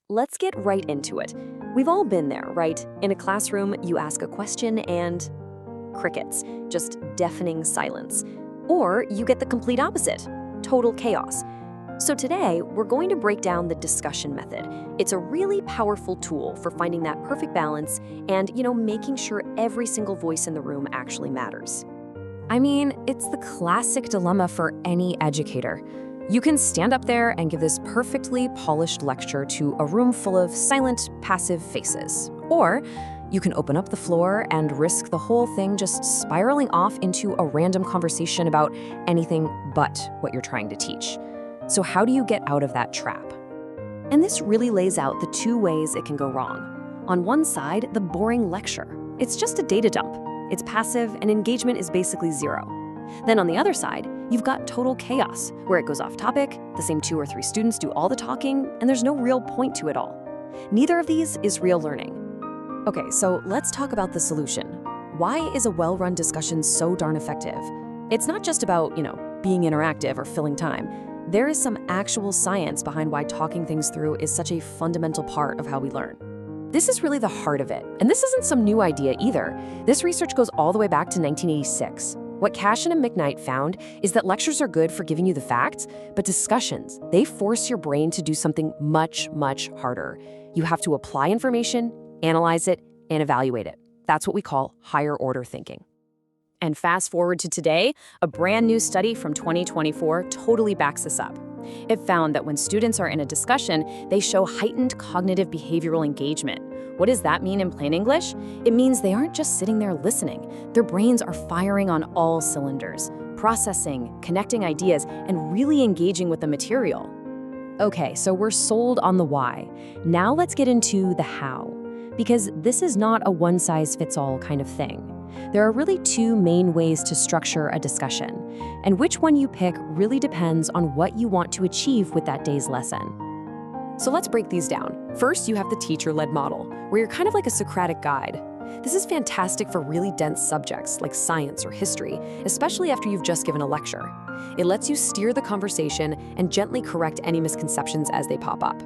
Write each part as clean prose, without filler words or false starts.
let's get right into it. We've all been there, right? In a classroom, you ask a question and crickets, just deafening silence. Or you get the complete opposite, total chaos. So today, we're going to break down the discussion method. It's a really powerful tool for finding that perfect balance and, making sure every single voice in the room actually matters. I mean, it's the classic dilemma for any educator. You can stand up there and give this perfectly polished lecture to a room full of silent, passive faces. Or you can open up the floor and risk the whole thing just spiraling off into a random conversation about anything but what you're trying to teach. So how do you get out of that trap? And this really lays out the two ways it can go wrong. On one side, the boring lecture. It's just a data dump. It's passive and engagement is basically zero. Then on the other side, you've got total chaos, where it goes off topic, the same 2 or 3 students do all the talking, and there's no real point to it all. Neither of these is real learning. Okay, so let's talk about the solution. Why is a well-run discussion so darn effective? It's not just about, being interactive or filling time. There is some actual science behind why talking things through is such a fundamental part of how we learn. This is really the heart of it, and this isn't some new idea either. This research goes all the way back to 1986. What Cashin and McKnight found is that lectures are good for giving you the facts, but discussions, they force your brain to do something much, much harder. You have to apply information, analyze it, and evaluate it. That's what we call higher order thinking. And fast forward to today, a brand new study from 2024 totally backs this up. It found that when students are in a discussion, they show heightened cognitive behavioral engagement. What does that mean in plain English? It means they aren't just sitting there listening. Their brains are firing on all cylinders, processing, connecting ideas, and really engaging with the material. Okay, so we're sold on the why. Now let's get into the how, because this is not a one-size-fits-all kind of thing. There are really 2 main ways to structure a discussion, and which one you pick really depends on what you want to achieve with that day's lesson. So let's break these down. First, you have the teacher-led model, where you're kind of like a Socratic guide. This is fantastic for really dense subjects like science or history, especially after you've just given a lecture. It lets you steer the conversation and gently correct any misconceptions as they pop up.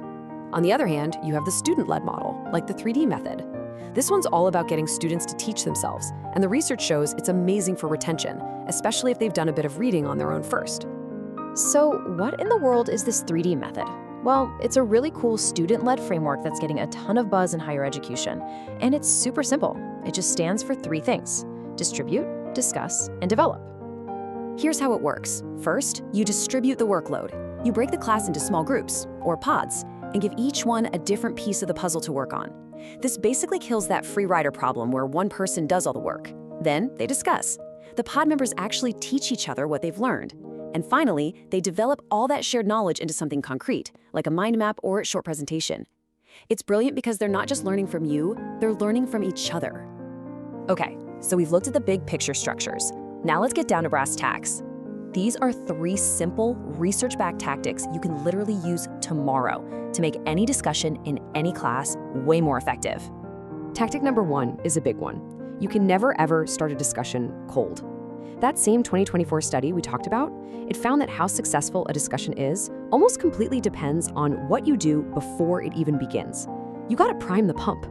On the other hand, you have the student-led model, like the 3D method. This one's all about getting students to teach themselves, and the research shows it's amazing for retention, especially if they've done a bit of reading on their own first. So what in the world is this 3D method? Well, it's a really cool student-led framework that's getting a ton of buzz in higher education, and it's super simple. It just stands for 3 things: distribute, discuss, and develop. Here's how it works. First, you distribute the workload. You break the class into small groups, or pods, and give each one a different piece of the puzzle to work on. This basically kills that free rider problem where one person does all the work. Then they discuss. The pod members actually teach each other what they've learned. And finally, they develop all that shared knowledge into something concrete, like a mind map or a short presentation. It's brilliant because they're not just learning from you, they're learning from each other. Okay, so we've looked at the big picture structures. Now let's get down to brass tacks. These are 3 simple, research-backed tactics you can literally use tomorrow to make any discussion in any class way more effective. Tactic number 1 is a big one. You can never ever start a discussion cold. That same 2024 study we talked about, it found that how successful a discussion is almost completely depends on what you do before it even begins. You gotta prime the pump.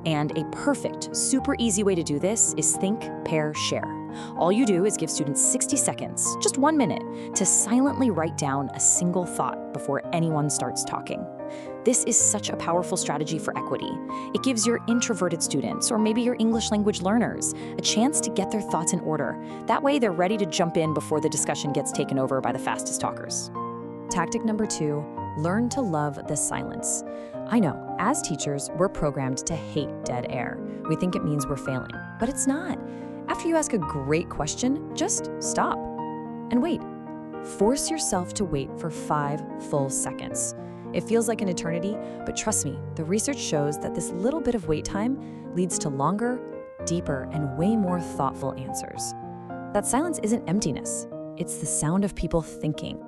And a perfect, super easy way to do this is think, pair, share. All you do is give students 60 seconds, just 1 minute, to silently write down a single thought before anyone starts talking. This is such a powerful strategy for equity. It gives your introverted students, or maybe your English language learners, a chance to get their thoughts in order. That way they're ready to jump in before the discussion gets taken over by the fastest talkers. Tactic number 2, learn to love the silence. I know, as teachers, we're programmed to hate dead air. We think it means we're failing, but it's not. After you ask a great question, just stop and wait. Force yourself to wait for 5 full seconds. It feels like an eternity, but trust me, the research shows that this little bit of wait time leads to longer, deeper, and way more thoughtful answers. That silence isn't emptiness. It's the sound of people thinking.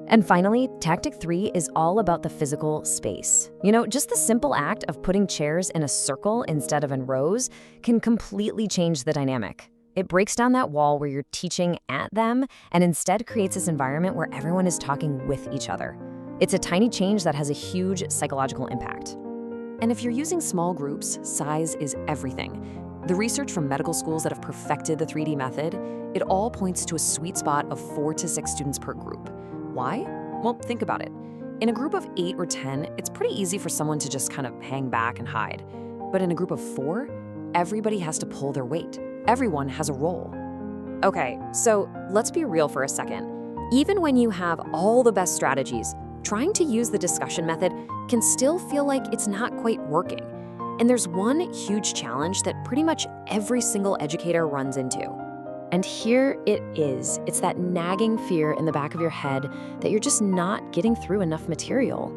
And finally, tactic 3 is all about the physical space. Just the simple act of putting chairs in a circle instead of in rows can completely change the dynamic. It breaks down that wall where you're teaching at them and instead creates this environment where everyone is talking with each other. It's a tiny change that has a huge psychological impact. And if you're using small groups, size is everything. The research from medical schools that have perfected the 3D method, it all points to a sweet spot of 4 to 6 students per group. Why? Well, think about it. In a group of 8 or 10, it's pretty easy for someone to just kind of hang back and hide. But in a group of 4, everybody has to pull their weight. Everyone has a role. Okay, so let's be real for a second. Even when you have all the best strategies, trying to use the discussion method can still feel like it's not quite working. And there's one huge challenge that pretty much every single educator runs into. And here it is. It's that nagging fear in the back of your head that you're just not getting through enough material.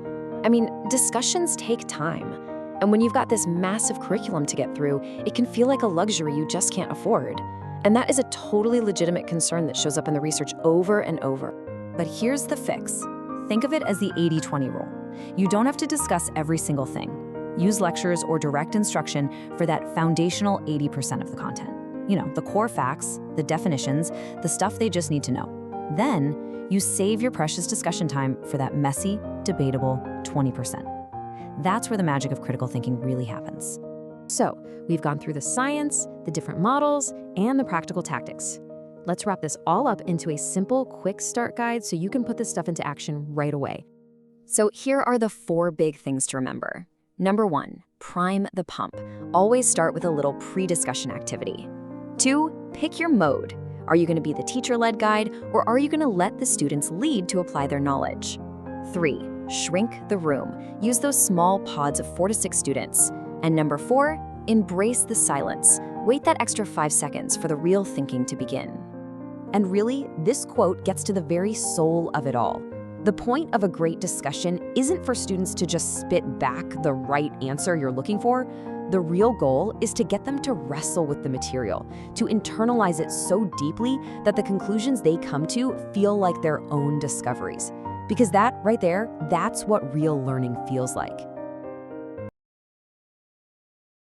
I mean, discussions take time. And when you've got this massive curriculum to get through, it can feel like a luxury you just can't afford. And that is a totally legitimate concern that shows up in the research over and over. But here's the fix. Think of it as the 80-20 rule. You don't have to discuss every single thing. Use lectures or direct instruction for that foundational 80% of the content. You know, the core facts, the definitions, the stuff they just need to know. Then, you save your precious discussion time for that messy, debatable 20%. That's where the magic of critical thinking really happens. So, we've gone through the science, the different models, and the practical tactics. Let's wrap this all up into a simple, quick start guide so you can put this stuff into action right away. So here are the 4 big things to remember. Number 1, prime the pump. Always start with a little pre-discussion activity. 2, pick your mode. Are you going to be the teacher-led guide, or are you going to let the students lead to apply their knowledge? 3, shrink the room. Use those small pods of 4 to 6 students. And number 4, embrace the silence. Wait that extra 5 seconds for the real thinking to begin. And really, this quote gets to the very soul of it all. The point of a great discussion isn't for students to just spit back the right answer you're looking for. The real goal is to get them to wrestle with the material, to internalize it so deeply that the conclusions they come to feel like their own discoveries. Because that right there, that's what real learning feels like.